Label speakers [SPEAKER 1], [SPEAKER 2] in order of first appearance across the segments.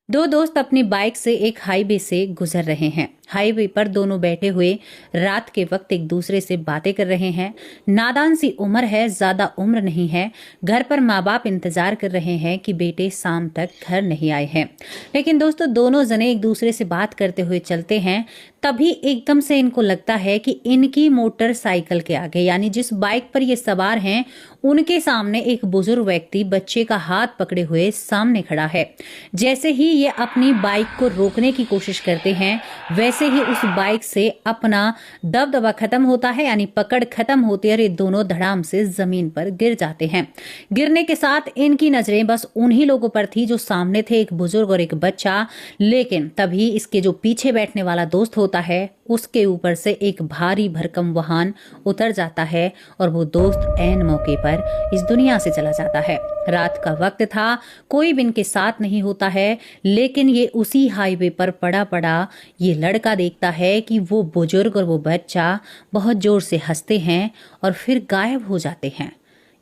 [SPEAKER 1] दो दोस्त अपनी बाइक से एक हाईवे से गुजर रहे हैं। हाईवे पर दोनों बैठे हुए रात के वक्त एक दूसरे से बातें कर रहे हैं। नादान सी उम्र है, ज्यादा उम्र नहीं है। घर पर माँ बाप इंतजार कर रहे हैं कि बेटे शाम तक घर नहीं आए हैं। लेकिन दोस्तों, दोनों जने एक दूसरे से बात करते हुए चलते हैं। तभी एकदम से इनको लगता है कि इनकी मोटरसाइकिल के आगे, यानी जिस बाइक पर ये सवार हैं, उनके सामने एक बुजुर्ग व्यक्ति बच्चे का हाथ पकड़े हुए सामने खड़ा है। जैसे ही ये अपनी बाइक को रोकने की कोशिश करते हैं, वैसे ही उस बाइक से अपना दबदबा खत्म होता है, यानी पकड़ खत्म होती है और ये दोनों धड़ाम से जमीन पर गिर जाते हैं। गिरने के साथ इनकी नजरें बस उन्हीं लोगों पर थी जो सामने थे, एक बुजुर्ग और एक बच्चा। लेकिन तभी इसके जो पीछे बैठने वाला दोस्त होता है, उसके ऊपर से एक भारी भरकम वाहन उतर जाता है और वो दोस्त ऐन मौके पर इस दुनिया से चला जाता है। रात का वक्त था, कोई भी इनके साथ नहीं होता है, लेकिन ये उसी हाईवे पर पड़ा पड़ा ये लड़का देखता है कि वो बुजुर्ग और वो बच्चा बहुत जोर से हंसते हैं और फिर गायब हो जाते हैं।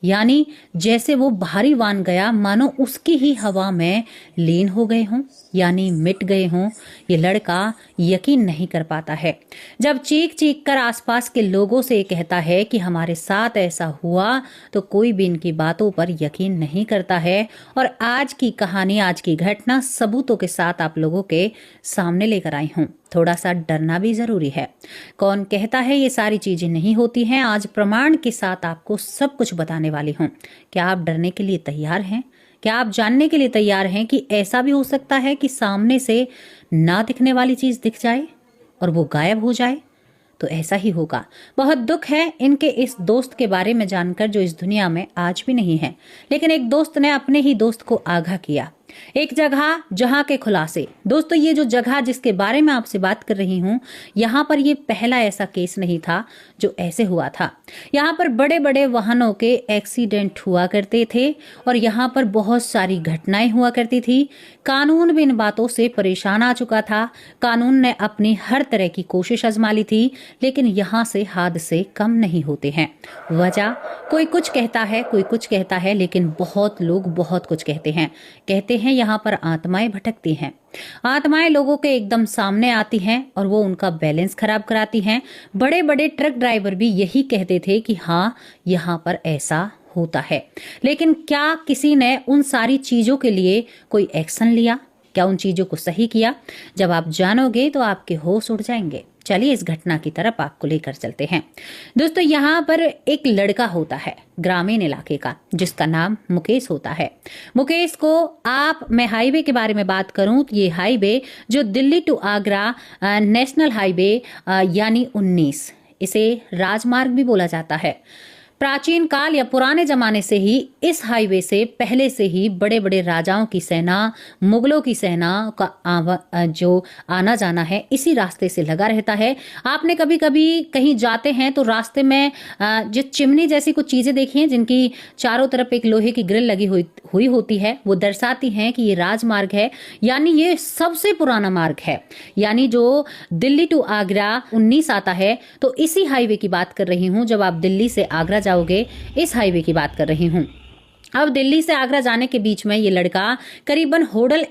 [SPEAKER 1] यानी जैसे वो भारी वाहन गया, मानो उसकी ही हवा में लीन हो गए हों, यानी मिट गए हों। ये लड़का यकीन नहीं कर पाता है। जब चीख चीख कर आसपास के लोगों से कहता है कि हमारे साथ ऐसा हुआ, तो कोई भी इनकी बातों पर यकीन नहीं करता है। और आज की कहानी, आज की घटना सबूतों के साथ आप लोगों के सामने लेकर आई हूँ। थोड़ा सा डरना भी जरूरी है। कौन कहता है ये सारी चीजें नहीं होती हैं? आज प्रमाण के साथ आपको सब कुछ बताने वाली हूँ। क्या आप डरने के लिए तैयार हैं? क्या आप जानने के लिए तैयार हैं कि ऐसा भी हो सकता है कि सामने से ना दिखने वाली चीज दिख जाए और वो गायब हो जाए? तो ऐसा ही होगा। बहुत दुख है इनके इस दोस्त के बारे में जानकर जो इस दुनिया में आज भी नहीं है। लेकिन एक दोस्त ने अपने ही दोस्त को आगाह किया। एक जगह जहां के खुलासे। दोस्तों, ये जो जगह जिसके बारे में आपसे बात कर रही हूं, यहाँ पर ये पहला ऐसा केस नहीं था जो ऐसे हुआ था। यहाँ पर बड़े बड़े वाहनों के एक्सीडेंट हुआ करते थे और यहाँ पर बहुत सारी घटनाएं हुआ करती थी। कानून भी इन बातों से परेशान आ चुका था। कानून ने अपनी हर तरह की कोशिश आजमा ली थी, लेकिन यहाँ से हादसे कम नहीं होते हैं। वजह कोई कुछ कहता है, कोई कुछ कहता है, लेकिन बहुत लोग बहुत कुछ कहते हैं यहाँ पर आत्माएं भटकती हैं। आत्माएं लोगों के एकदम सामने आती हैं और वो उनका बैलेंस खराब कराती हैं। बड़े बड़े ट्रक ड्राइवर भी यही कहते थे कि हाँ, यहाँ पर ऐसा होता है। लेकिन क्या किसी ने उन सारी चीजों के लिए कोई एक्शन लिया? क्या उन चीजों को सही किया? जब आप जानोगे तो आपके होश उड़ जाएंगे। चलिए इस घटना की तरफ आपको लेकर चलते हैं। दोस्तों, यहाँ पर एक लड़का होता है ग्रामीण इलाके का, जिसका नाम मुकेश होता है। मुकेश को मैं हाईवे के बारे में बात करूं तो ये हाईवे जो Delhi to Agra national highway यानी 19, इसे राजमार्ग भी बोला जाता है। प्राचीन काल या पुराने जमाने से ही इस हाईवे से पहले से ही बड़े बड़े राजाओं की सेना, मुगलों की सेना का जो आना जाना है इसी रास्ते से लगा रहता है। आपने कभी कभी कहीं जाते हैं तो रास्ते में जो चिमनी जैसी कुछ चीजें देखी हैं, जिनकी चारों तरफ एक लोहे की ग्रिल लगी हुई होती है, वो दर्शाती हैं कि ये राजमार्ग है, यानी ये सबसे पुराना मार्ग है। यानी जो दिल्ली टू आगरा 19 आता है, तो इसी हाईवे की बात कर रही हूँ। जब आप दिल्ली से आगरा जाओगे, इस हाईवे की बात कर रही हूँ। अब दिल्ली से आगरा जाने के बीच में ये लड़का करीबन होडल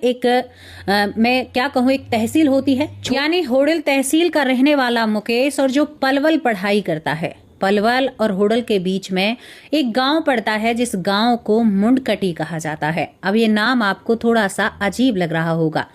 [SPEAKER 1] मैं क्या कहूँ, एक तहसील होती है, यानी होडल तहसील का रहने वाला मुकेश, और जो पलवल पढ़ाई करता है। पलवल और होडल के बीच में एक गांव पड़ता है, जिस गांव को मुंडकटी कहा जाता है। अब ये नाम आपको थोड़ा सा अजीब लग रहा होगा।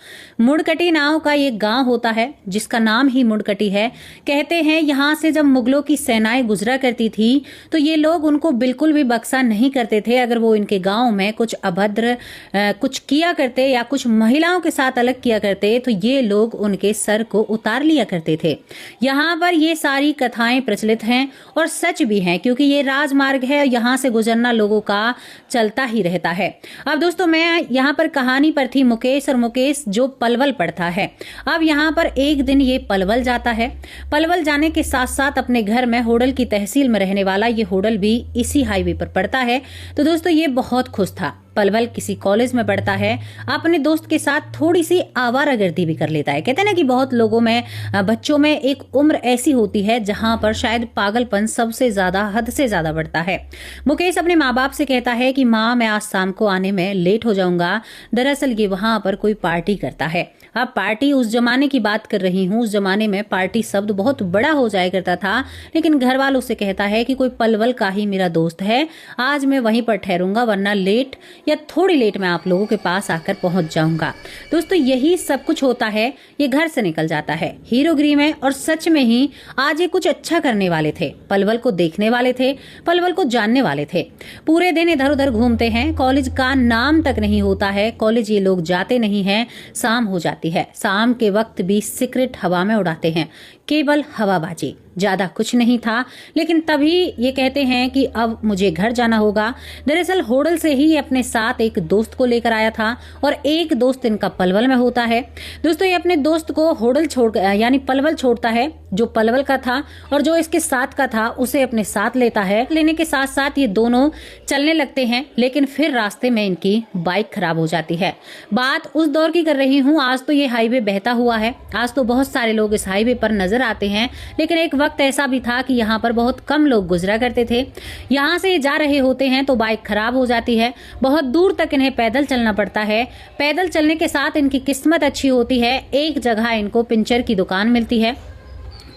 [SPEAKER 1] मुंडकटी नाम का ये गांव होता है, जिसका नाम ही मुंडकटी है। कहते हैं यहाँ से जब मुगलों की सेनाएं गुजरा करती थी, तो ये लोग उनको बिल्कुल भी बख्शा नहीं करते थे। अगर वो इनके गांव में कुछ अभद्र कुछ किया करते या कुछ महिलाओं के साथ अलग किया करते, तो ये लोग उनके सर को उतार लिया करते थे। यहाँ पर ये सारी कथाएं प्रचलित हैं और सच भी हैं, क्योंकि ये राजमार्ग है, यहाँ से गुजरना लोगों का चलता ही रहता है। अब दोस्तों, मैं यहाँ पर कहानी पर थी मुकेश, और मुकेश जो पलवल पढ़ता है। अब यहाँ पर एक दिन ये पलवल जाता है। पलवल जाने के साथ साथ अपने घर में होडल की तहसील में रहने वाला ये होडल भी इसी हाईवे पर पड़ता है। तो दोस्तों, ये बहुत खुश था पलवल किसी कॉलेज में पढ़ता है, अपने दोस्त के साथ थोड़ी सी आवारागर्दी भी कर लेता है। कहते हैं ना कि बहुत लोगों में, बच्चों में एक उम्र ऐसी होती है जहां पर शायद पागलपन सबसे ज्यादा, हद से ज्यादा बढ़ता है। मुकेश अपने माँ बाप से कहता है कि माँ, मैं आज शाम को आने में लेट हो जाऊंगा। दरअसल ये वहां पर कोई पार्टी करता है। अब पार्टी उस जमाने की बात कर रही हूँ, उस जमाने में पार्टी शब्द बहुत बड़ा हो जाया करता था, लेकिन घर वालों से कहता है कि कोई पलवल का ही मेरा दोस्त है, आज मैं वहीं पर ठहरूंगा, वरना लेट या थोड़ी लेट मैं आप लोगों के पास आकर पहुंच जाऊंगा। दोस्तों यही सब कुछ होता है, ये घर से निकल जाता है हीरोगिरी में, और सच में ही आज ये कुछ अच्छा करने वाले थे, पलवल को देखने वाले थे, पलवल को जानने वाले थे। पूरे दिन इधर उधर घूमते हैं, कॉलेज का नाम तक नहीं होता है, कॉलेज ये लोग जाते नहीं हैं। शाम हो जाती है, शाम के वक्त भी सिगरेट हवा में उड़ाते हैं, केवल हवाबाजी, ज्यादा कुछ नहीं था। लेकिन तभी ये कहते हैं कि अब मुझे घर जाना होगा। दरअसल होडल से ही अपने साथ एक दोस्त को लेकर आया था, और एक दोस्त इनका पलवल में होता है। दोस्तों ये अपने दोस्त को होडल छोड़, यानी पलवल छोड़ता है, जो पलवल का था, और जो इसके साथ का था उसे अपने साथ लेता है। लेने के साथ साथ ये दोनों चलने लगते हैं, लेकिन फिर रास्ते में इनकी बाइक खराब हो जाती है। बात उस दौर की कर रही हूँ, आज तो ये हाईवे बहता हुआ है, आज तो बहुत सारे लोग इस हाईवे पर नजर आते हैं, लेकिन एक वक्त ऐसा भी था कि यहाँ पर बहुत कम लोग गुजरा करते थे। यहाँ से जा रहे होते हैं तो बाइक खराब हो जाती है, बहुत दूर तक इन्हें पैदल चलना पड़ता है। पैदल चलने के साथ इनकी किस्मत अच्छी होती है, एक जगह इनको पंचर की दुकान मिलती है।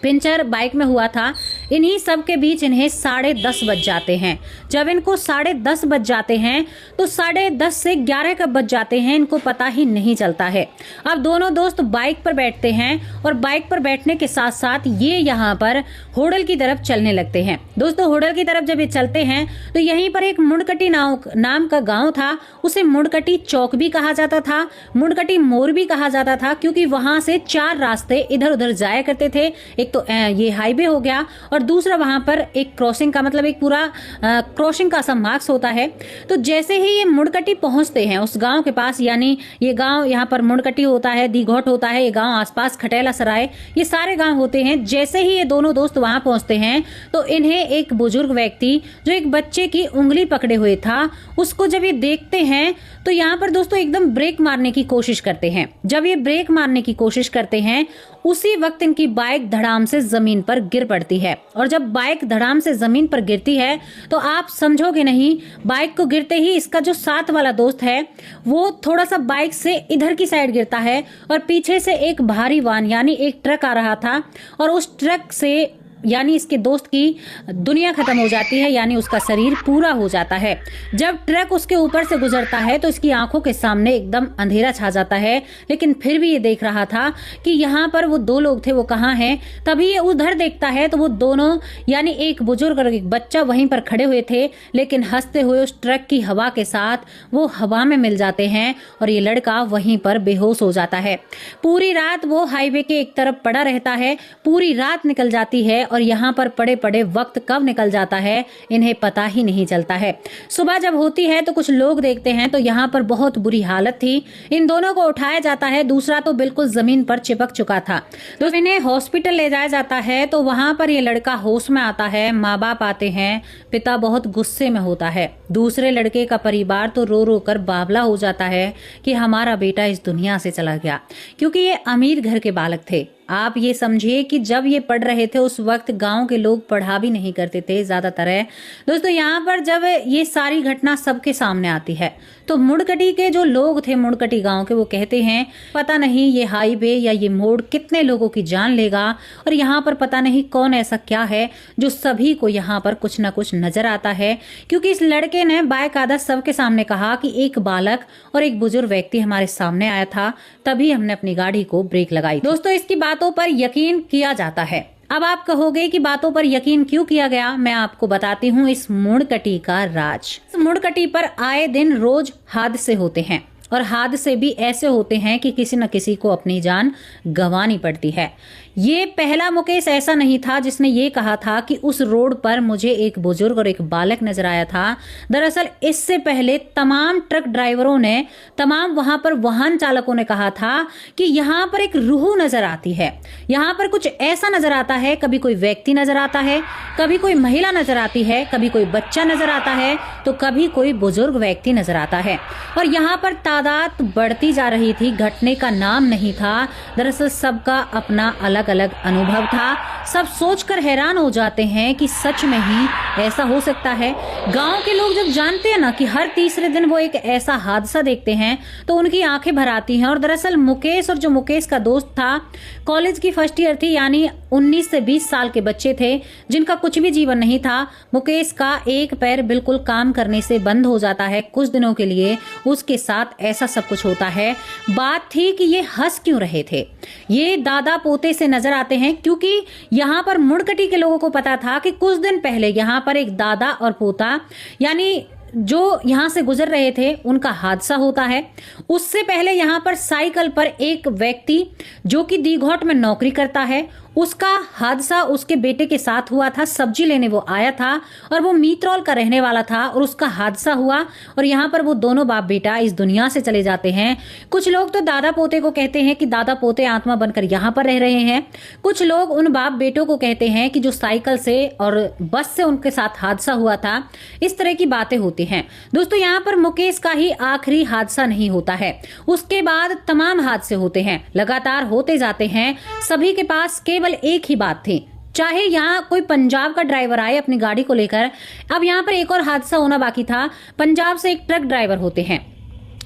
[SPEAKER 1] पंचर बाइक में हुआ था। इन्हीं सब के बीच इन्हें 10:30 बज जाते हैं। जब इनको 10:30 बज जाते हैं तो 10:30 से 11 कब बज जाते हैं इनको पता ही नहीं चलता है। अब दोनों दोस्त बाइक पर बैठते हैं, और बाइक पर बैठने के साथ साथ ये यहाँ पर होडल की तरफ चलने लगते हैं। दोस्तों होडल की तरफ जब ये चलते हैं तो यहीं पर एक मुंडकटी नाम का गाँव था, उसे मुंडकटी चौक भी कहा जाता था, मुंडकटी मोड़ भी कहा जाता था, क्योंकि वहां से 4 रास्ते इधर उधर जाया करते थे। एक तो ये हाईवे हो गया, और दूसरा वहां पर एक क्रॉसिंग का, मतलब एक पूरा क्रॉसिंग का मार्क्स होता है। तो जैसे ही ये मुंडकटी पहुंचते हैं उस गांव के पास, यानी ये गांव, यहाँ पर मुंडकटी होता है, दीघोट होता है, ये गांव आसपास खटेला सराय, ये सारे गांव होते हैं। जैसे ही ये दोनों दोस्त वहां पहुंचते हैं तो इन्हें एक बुजुर्ग व्यक्ति जो एक बच्चे की उंगली पकड़े हुए था, उसको जब ये देखते हैं तो यहाँ पर दोस्तों एकदम ब्रेक मारने की कोशिश करते हैं। जब ये ब्रेक मारने की कोशिश करते हैं उसी वक्त इनकी बाइक धड़ाम से जमीन पर गिर पड़ती है, और जब बाइक धड़ाम से जमीन पर गिरती है तो आप समझोगे नहीं, बाइक को गिरते ही इसका जो साथ वाला दोस्त है वो थोड़ा सा बाइक से इधर की साइड गिरता है, और पीछे से एक भारी वाहन यानी एक ट्रक आ रहा था, और उस ट्रक से यानी इसके दोस्त की दुनिया खत्म हो जाती है, यानी उसका शरीर पूरा हो जाता है। जब ट्रक उसके ऊपर से गुजरता है तो इसकी आंखों के सामने एकदम अंधेरा छा जाता है, लेकिन फिर भी ये देख रहा था कि यहाँ पर वो 2 लोग थे, वो कहाँ हैं। तभी ये उधर देखता है तो वो दोनों, यानी एक बुजुर्ग और एक बच्चा वहीं पर खड़े हुए थे, लेकिन हंसते हुए उस ट्रक की हवा के साथ वो हवा में मिल जाते हैं, और ये लड़का वहीं पर बेहोश हो जाता है। पूरी रात वो हाईवे के एक तरफ पड़ा रहता है, पूरी रात निकल जाती है, और यहाँ पर पड़े पड़े वक्त कब निकल जाता है इन्हें पता ही नहीं चलता है। सुबह जब होती है तो कुछ लोग देखते हैं तो यहाँ पर बहुत बुरी हालत थी। इन दोनों को उठाया जाता है, दूसरा तो बिल्कुल जमीन पर चिपक चुका था। तो इन्हें हॉस्पिटल ले जाया जाता है, तो वहां पर ये लड़का होश में आता है, माँ बाप आते हैं, पिता बहुत गुस्से में होता है। दूसरे लड़के का परिवार तो रो रो कर बावला हो जाता है कि हमारा बेटा इस दुनिया से चला गया, क्योंकि ये अमीर घर के बालक थे। आप ये समझिए कि जब ये पढ़ रहे थे उस वक्त गांव के लोग पढ़ा भी नहीं करते थे ज्यादातर है। दोस्तों यहाँ पर जब ये सारी घटना सबके सामने आती है तो मुंडकटी के जो लोग थे, मुंडकटी गांव के, वो कहते हैं पता नहीं ये हाईवे या ये मोड़ कितने लोगों की जान लेगा, और यहाँ पर पता नहीं कौन ऐसा क्या है जो सभी को यहाँ पर कुछ न कुछ नजर आता है। क्योंकि इस लड़के ने बाकायदा सबके सामने कहा कि एक बालक और एक बुजुर्ग व्यक्ति हमारे सामने आया था, तभी हमने अपनी गाड़ी को ब्रेक लगाई। दोस्तों इसकी बातों पर यकीन किया जाता है। अब आप कहोगे कि बातों पर यकीन क्यों किया गया, मैं आपको बताती हूँ इस मुंडकटी का राज। इस मुंडकटी पर आए दिन रोज हादसे होते हैं, और हादसे भी ऐसे होते हैं कि किसी न किसी को अपनी जान गंवानी पड़ती है। ये पहला मुकेश ऐसा नहीं था जिसने ये कहा था कि उस रोड पर मुझे एक बुजुर्ग और एक बालक नजर आया था। दरअसल इससे पहले तमाम ट्रक ड्राइवरों ने, तमाम वहां पर वाहन चालकों ने कहा था कि यहाँ पर एक रूह नजर आती है, यहाँ पर कुछ ऐसा नजर आता है। कभी कोई व्यक्ति नजर आता है, कभी कोई महिला नजर आती है, कभी कोई बच्चा नजर आता है, तो कभी कोई बुजुर्ग व्यक्ति नजर आता है। और यहाँ पर तादाद बढ़ती जा रही थी, घटने का नाम नहीं था। दरअसल सबका अपना अलग अलग अनुभव था। सब सोचकर हैरान हो जाते हैं कि सच में ही ऐसा हो सकता है। गांव के लोग जब जानते हैं ना कि हर तीसरे दिन वो एक ऐसा हादसा देखते हैं तो उनकी आंखें भर आती हैं। और दरअसल मुकेश और जो मुकेश का दोस्त था, कॉलेज की फर्स्ट ईयर थी, यानी 19 से 20 साल के बच्चे थे जिनका कुछ भी जीवन नहीं था। मुकेश का एक पैर बिल्कुल काम करने से बंद हो जाता है कुछ दिनों के लिए। उसके साथ ऐसा सब कुछ होता है। बात थी कि ये हंस क्यों रहे थे। ये दादा पोते से नजर आते हैं क्योंकि यहाँ पर मुड़कटी के लोगों को पता था कि कुछ दिन पहले यहाँ पर एक दादा और पोता, यानी जो यहाँ से गुजर रहे थे, उनका हादसा होता है। उससे पहले यहाँ पर साइकिल पर एक व्यक्ति जो कि दीघोट में नौकरी करता है, उसका हादसा उसके बेटे के साथ हुआ था। सब्जी लेने वो आया था और वो मीतरौल का रहने वाला था और उसका हादसा हुआ और यहाँ पर वो दोनों बाप बेटा इस दुनिया से चले जाते हैं। कुछ लोग तो दादा पोते को कहते हैं कि दादा पोते आत्मा बनकर यहाँ पर रह रहे हैं। कुछ लोग उन बाप बेटों को कहते हैं कि जो साइकिल से और बस से उनके साथ हादसा हुआ था। इस तरह की बातें होती हैं। दोस्तों, यहाँ पर मुकेश का ही आखिरी हादसा नहीं होता है, उसके बाद तमाम हादसे होते हैं, लगातार होते जाते हैं। सभी के पास केवल एक ही बात थी, चाहे यहाँ कोई पंजाब का ड्राइवर आए अपनी गाड़ी को लेकर। अब यहाँ पर एक और हादसा होना बाकी था। पंजाब से एक ट्रक ड्राइवर होते हैं,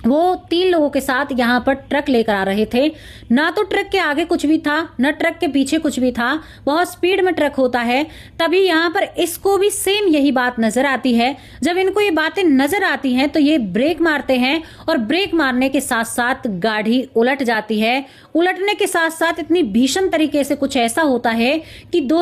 [SPEAKER 1] वो 3 लोगों के साथ यहाँ पर ट्रक लेकर आ रहे थे। ना तो ट्रक के आगे कुछ भी था, न ट्रक के पीछे कुछ भी था। बहुत स्पीड में ट्रक होता है। तभी यहाँ पर इसको भी सेम यही बात नजर आती है। जब इनको ये बातें नजर आती हैं तो ये ब्रेक मारते हैं और ब्रेक मारने के साथ साथ गाड़ी उलट जाती है। उलटने के साथ साथ इतनी भीषण तरीके से कुछ ऐसा होता है कि दो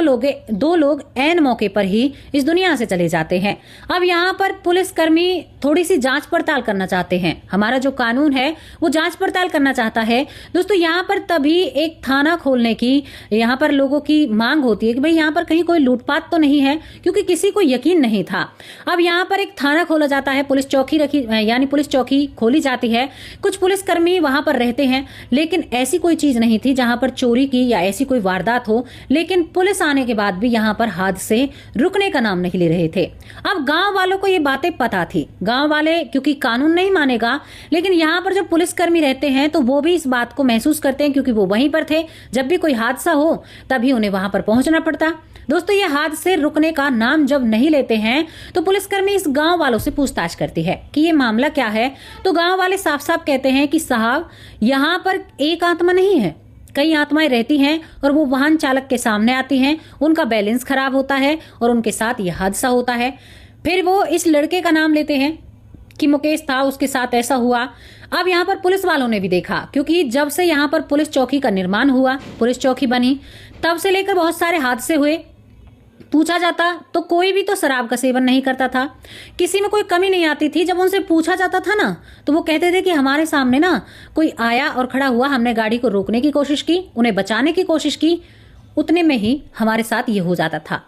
[SPEAKER 1] लोग ऐन मौके पर ही इस दुनिया से चले जाते हैं। अब यहाँ पर पुलिसकर्मी थोड़ी सी जांच पड़ताल करना चाहते हैं। हमारा जो कानून है वो जांच पड़ताल करना चाहता है। दोस्तों, यहाँ पर तभी एक थाना खोलने की यहाँ पर लोगों की मांग होती है कि भाई यहाँ पर कहीं कोई लूटपाट तो नहीं है, क्योंकि किसी को यकीन नहीं था। अब यहाँ पर एक थाना खोला जाता है, पुलिस चौकी खोली जाती है। कुछ पुलिसकर्मी वहां पर रहते हैं, लेकिन ऐसी कोई चीज नहीं थी जहां पर चोरी की या ऐसी कोई वारदात हो। लेकिन पुलिस आने के बाद भी यहाँ पर हादसे रुकने का नाम नहीं ले रहे थे। अब गांव वालों को ये बातें पता थी। गांव वाले क्योंकि कानून नहीं मानेगा, लेकिन यहाँ पर जब पुलिसकर्मी रहते हैं तो वो भी इस बात को महसूस करते हैं, क्योंकि वो वहीं पर थे। जब भी कोई हादसा हो तभी उन्हें वहां पर पहुंचना पड़ता। दोस्तों, ये हादसे रुकने का नाम जब नहीं लेते हैं तो पुलिसकर्मी इस गांव वालों से पूछताछ करती है कि ये मामला क्या है। तो गांव वाले साफ साफ कहते हैं कि साहब, यहाँ पर एक आत्मा नहीं है, कई आत्माएं रहती हैं और वो वाहन चालक के सामने आती हैं, उनका बैलेंस खराब होता है और उनके साथ ये हादसा होता है। फिर वो इस लड़के का नाम लेते हैं कि मुकेश था, उसके साथ ऐसा हुआ। अब यहाँ पर पुलिस वालों ने भी देखा, क्योंकि जब से यहाँ पर पुलिस चौकी का निर्माण हुआ, पुलिस चौकी बनी, तब से लेकर बहुत सारे हादसे हुए। पूछा जाता तो कोई भी तो शराब का सेवन नहीं करता था, किसी में कोई कमी नहीं आती थी। जब उनसे पूछा जाता था ना तो वो कहते थे कि हमारे सामने ना कोई आया और खड़ा हुआ, हमने गाड़ी को रोकने की कोशिश की, उन्हें बचाने की कोशिश की, उतने में ही हमारे साथ ये हो जाता था।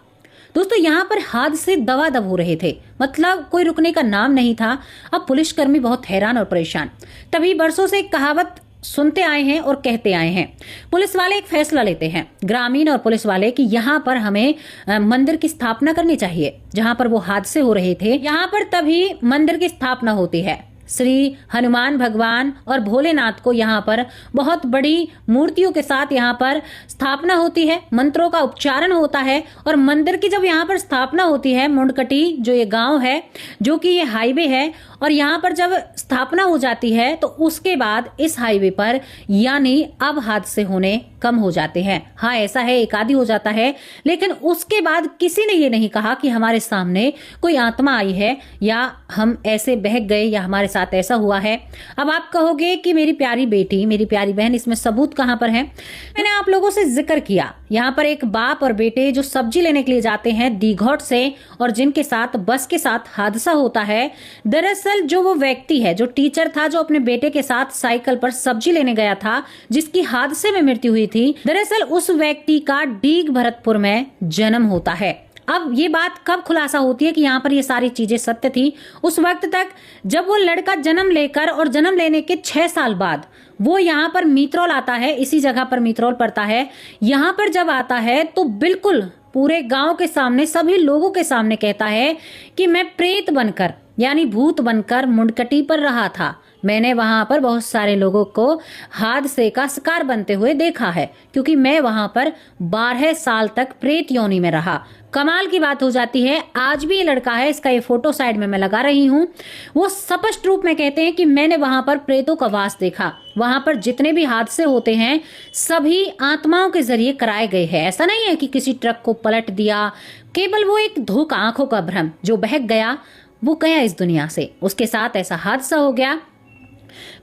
[SPEAKER 1] दोस्तों, यहाँ पर हादसे दवादव हो रहे थे, मतलब कोई रुकने का नाम नहीं था। अब पुलिसकर्मी बहुत हैरान और परेशान। तभी बरसों से एक कहावत सुनते आए हैं और कहते आए हैं। पुलिस वाले एक फैसला लेते हैं, ग्रामीण और पुलिस वाले, कि यहाँ पर हमें मंदिर की स्थापना करनी चाहिए। जहाँ पर वो हादसे हो रहे थे, यहाँ पर तभी मंदिर की स्थापना होती है। श्री हनुमान भगवान और भोलेनाथ को यहाँ पर बहुत बड़ी मूर्तियों के साथ यहाँ पर स्थापना होती है, मंत्रों का उच्चारण होता है। और मंदिर की जब यहाँ पर स्थापना होती है, मुंडकटी जो ये गांव है, जो कि ये हाईवे है, और यहाँ पर जब स्थापना हो जाती है तो उसके बाद इस हाईवे पर यानी अब हादसे होने कम हो जाते हैं। हाँ, ऐसा है, एक आधी हो जाता है, लेकिन उसके बाद किसी ने ये नहीं कहा कि हमारे सामने कोई आत्मा आई है या हम ऐसे बहक गए या हमारे साथ ऐसा हुआ है। अब आप कहोगे कि मेरी प्यारी बेटी, मेरी प्यारी बहन, इसमें सबूत कहां पर है? मैंने आप लोगों से जिक्र किया, यहाँ पर एक बाप और बेटे जो सब्जी लेने के लिए जाते हैं दीघौट से, और जिनके साथ बस के साथ हादसा होता है। दरअसल जो वो व्यक्ति है, जो टीचर था, जो अपने बेटे के साथ साइकिल पर सब्जी लेने गया था, जिसकी हादसे में मृत्यु हुई थी, दरअसल उस व्यक्ति का डीग भरतपुर में जन्म होता है। अब ये बात कब खुलासा होती है कि यहाँ पर ये सारी चीजें सत्य थी? उस वक्त तक जब वो लड़का जन्म लेकर और जन्म लेने के 6 साल बाद वो यहाँ पर मीतरौल आता है, इसी जगह पर मीतरौल पड़ता है। यहाँ पर जब आता है तो बिल्कुल पूरे गांव के सामने, सभी लोगों के सामने कहता है कि मैं प्रेत बनकर, यानी भूत बनकर मुंडकटी पर रहा था। मैंने वहां पर बहुत सारे लोगों को हादसे का शिकार बनते हुए देखा है, क्योंकि मैं वहां पर 12 साल तक प्रेत योनि में रहा। कमाल की बात हो जाती है, आज भी ये लड़का है, इसका ये फोटो साइड में मैं लगा रही हूँ, वो स्पष्ट रूप में कहते हैं कि मैंने वहां पर प्रेतों का वास देखा। वहां पर जितने भी हादसे होते हैं सभी आत्माओं के जरिए कराए गए हैं। ऐसा नहीं है कि किसी ट्रक को पलट दिया, केवल वो एक धोखा, आंखों का भ्रम, जो बहक गया वो गया इस दुनिया से, उसके साथ ऐसा हादसा हो गया।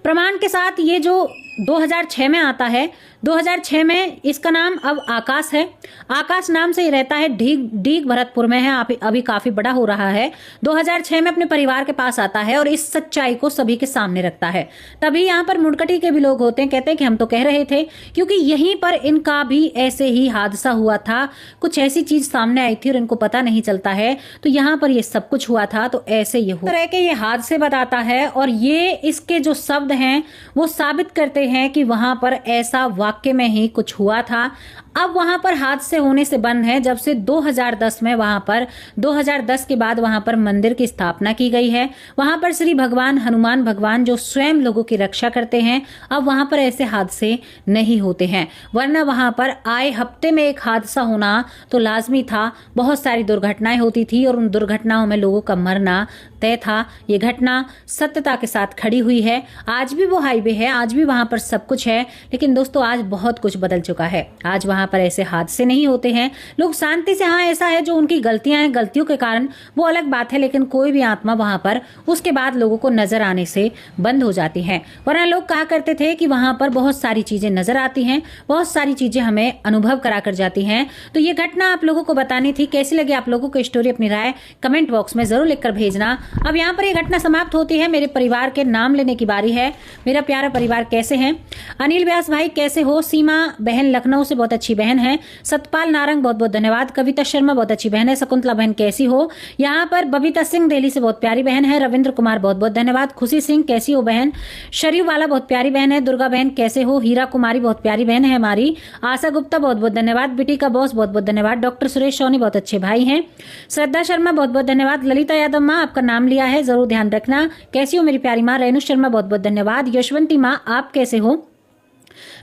[SPEAKER 1] प्रमाण के साथ ये जो 2006 में आता है, 2006 में इसका नाम अब आकाश है। आकाश नाम से ही रहता है, डीग भरतपुर में है, अभी काफी बड़ा हो रहा है। 2006 में अपने परिवार के पास आता है और इस सच्चाई को सभी के सामने रखता है। तभी यहाँ पर मुंडकटी के भी लोग होते हैं, कहते हैं कि हम तो कह रहे थे, क्योंकि यहीं पर इनका भी ऐसे ही हादसा हुआ था। कुछ ऐसी चीज सामने आई थी और इनको पता नहीं चलता है, तो यहाँ पर ये सब कुछ हुआ था, तो ऐसे ये हो तरह के ये हादसे बताता है। और ये इसके जो शब्द हैं वो साबित करते हैं कि वहां पर ऐसा वाक्य में ही कुछ हुआ था। अब वहां पर हादसे होने से बंद है जब से 2010 में वहां पर 2010 के बाद वहां पर मंदिर की स्थापना की गई है। वहां पर श्री भगवान हनुमान भगवान जो स्वयं लोगों की रक्षा करते हैं, अब वहां पर ऐसे हादसे नहीं होते हैं। वरना वहां पर आए हफ्ते में एक हादसा होना तो लाजमी था। बहुत सारी दुर्घटनाएं होती थी और उन दुर्घटनाओं में लोगों का मरना तय था। ये घटना सत्यता के साथ खड़ी हुई है। आज भी वो हाईवे है, आज भी वहां पर सब कुछ है, लेकिन दोस्तों आज बहुत कुछ बदल चुका है। आज वहां पर ऐसे हादसे नहीं होते हैं, लोग शांति से, हाँ ऐसा है जो उनकी गलतियां हैं, गलतियों के कारण वो अलग बात है, लेकिन कोई भी आत्मा वहां पर उसके बाद लोगों को नजर आने से बंद हो जाती है। वरना लोग कहा करते थे कि वहां पर बहुत सारी चीजें नजर आती हैं, बहुत सारी चीजें हमें अनुभव करा कर जाती हैं। तो ये घटना आप लोगों को बतानी थी। कैसी लगी आप लोगों को स्टोरी? अपनी राय कमेंट बॉक्स में जरूर लिखकर भेजना। अब यहाँ पर ये घटना समाप्त होती है। मेरे परिवार के नाम लेने की बारी है। मेरा प्यारा परिवार कैसे हैं? अनिल व्यास भाई कैसे हो? सीमा बहन लखनऊ से बहुत अच्छी बहन है। सतपाल नारंग बहुत बहुत धन्यवाद। कविता शर्मा बहुत अच्छी बहन है। शकुंतला बहन कैसी हो? यहाँ पर बबीता सिंह दिल्ली से बहुत प्यारी बहन है। रविंद्र कुमार बहुत बहुत धन्यवाद। खुशी सिंह कैसी हो बहन? शरीफ वाला बहुत प्यारी बहन है। दुर्गा बहन कैसे हो? हीरा कुमारी बहुत प्यारी बहन है हमारी। आशा गुप्ता बहुत बहुत धन्यवाद। बिटी का बॉस बहुत बहुत धन्यवाद। डॉक्टर सुरेश सोनी बहुत अच्छे भाई हैं। श्रद्धा शर्मा बहुत बहुत धन्यवाद। ललिता यादव माँ आपका नाम लिया है, जरूर ध्यान रखना। कैसी हो मेरी प्यारी माँ? रेणु शर्मा बहुत बहुत धन्यवाद। यशवंती माँ आप कैसे हो?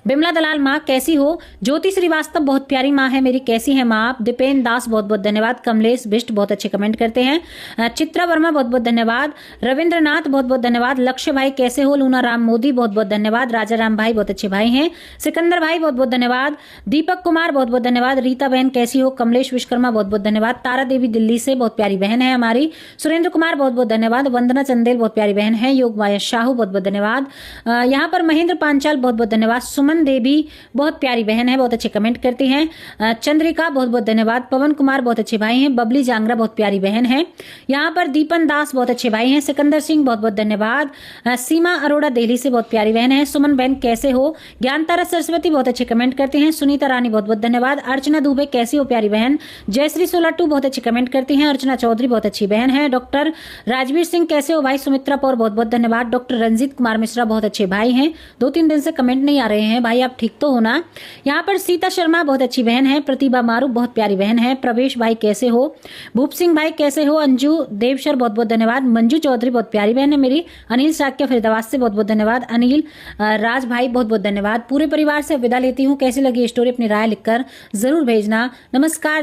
[SPEAKER 1] बिमला दलाल माँ कैसी हो? ज्योति श्रीवास्तव बहुत प्यारी माँ है मेरी, कैसी है माँ आप? दीपेन दास बहुत बहुत धन्यवाद। कमलेश बिष्ट बहुत अच्छे कमेंट करते हैं। चित्रा वर्मा बहुत बहुत धन्यवाद। रविंद्रनाथ बहुत बहुत धन्यवाद। लक्ष्य भाई कैसे हो? लूना राम मोदी बहुत बहुत धन्यवाद। राजा राम भाई बहुत अच्छे भाई हैं। सिकंदर भाई बहुत बहुत धन्यवाद। दीपक कुमार बहुत बहुत धन्यवाद। रीता बहन कैसी हो? कमलेश विश्वकर्मा बहुत बहुत धन्यवाद। तारा देवी दिल्ली से बहुत प्यारी बहन है हमारी। सुरेंद्र कुमार बहुत बहुत धन्यवाद। वंदना चंदेल बहुत प्यारी बहन है। योग माया शाहू बहुत बहुत धन्यवाद। यहाँ पर महेंद्र पांचाल बहुत बहुत धन्यवाद। सुमन देवी बहुत प्यारी बहन है, बहुत अच्छे कमेंट करती हैं। चंद्रिका बहुत बहुत धन्यवाद। पवन कुमार बहुत अच्छे भाई हैं। बबली जांगरा बहुत प्यारी बहन है। यहाँ पर दीपन दास बहुत अच्छे भाई हैं। सिकंदर सिंह बहुत बहुत धन्यवाद। सीमा अरोड़ा दिल्ली से बहुत प्यारी बहन है। सुमन बहन कैसे हो? ज्ञानतारा सरस्वती बहुत अच्छे कमेंट करती हैं। सुनीता रानी बहुत बहुत धन्यवाद। अर्चना दुबे कैसी हो प्यारी बहन? जयश्री सोलाटू बहुत अच्छे कमेंट करती हैं। अर्चना चौधरी बहुत अच्छी बहन है। डॉक्टर राजवीर सिंह कैसे हो भाई? सुमित्रा पौर बहुत बहुत धन्यवाद। डॉक्टर रंजीत कुमार मिश्रा बहुत अच्छे भाई हैं। 2-3 दिन से कमेंट नहीं आ रहे हैं भाई, आप ठीक तो होना। यहाँ पर सीता शर्मा बहुत अच्छी बहन है। प्रतिभा मारू बहुत प्यारी बहन है। प्रवेश भाई कैसे हो? भूप सिंह भाई कैसे हो? अंजू देवशर बहुत बहुत धन्यवाद। मंजू चौधरी बहुत प्यारी बहन है मेरी। अनिल साक्य फरीदाबाद से बहुत बहुत धन्यवाद। अनिल राज भाई बहुत बहुत धन्यवाद। पूरे परिवार से विदा लेती हूँ। कैसी लगी स्टोरी? अपनी राय लिखकर जरूर भेजना। नमस्कार।